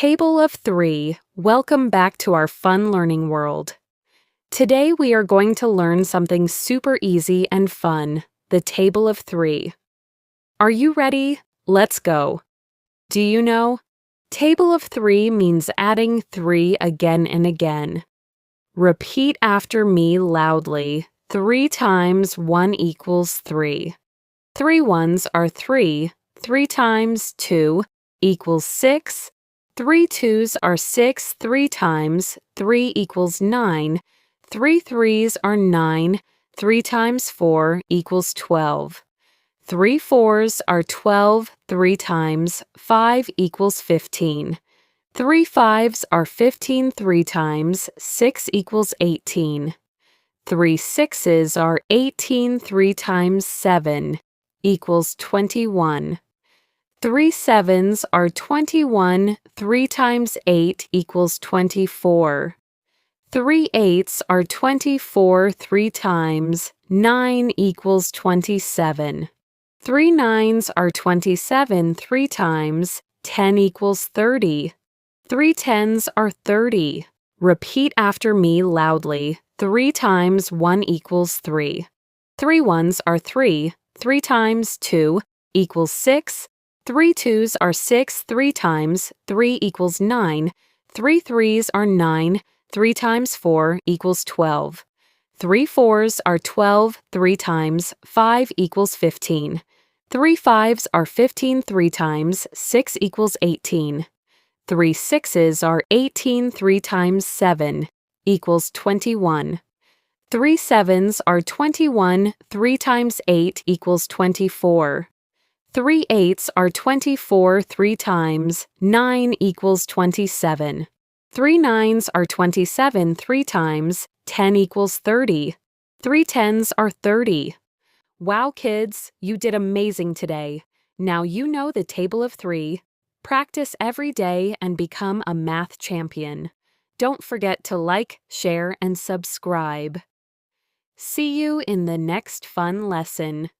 Table of 3. Welcome back to our fun learning world. Today we are going to learn something super easy and fun, the table of 3. Are you ready? Let's go. Do you know? Table of 3 means adding 3 again and again. Repeat after me loudly. 3 times 1 equals 3. 3 ones are 3. 3 times 2 equals 6. 3 twos are 6. 3 times 3 equals 9. 3 threes are 9. 3 times 4 equals 12. 3 fours are 12. 3 times 5 equals 15. 3 fives are 15. 3 times 6 equals 18. 3 sixes are 18. 3 times 7 equals 21. 3 sevens are 21. 3 times 8 equals 24. 3 eights are 24. 3 times 9 equals 27. 3 nines are 27. 3 times 10 equals 30. 3 tens are 30. Repeat after me loudly. 3 times 1 equals 3. 3 ones are 3. 3 times 2 equals 6. 3 twos are 6. 3 times 3 equals 9. 3 threes are 9. 3 times 4 equals 12. 3 fours are 12. 3 times 5 equals 15. 3 fives are 15. 3 times 6 equals 18. 3 sixes are 18. 3 times 7 equals 21. 3 sevens are 21. 3 times 8 equals 24. 3 eights are 24. 3 times 9 equals 27. 3 nines are 27. 3 times 10 equals 30. 3 tens are 30. Wow, kids, you did amazing today. Now you know the table of 3. Practice every day and become a math champion. Don't forget to like, share, and subscribe. See you in the next fun lesson.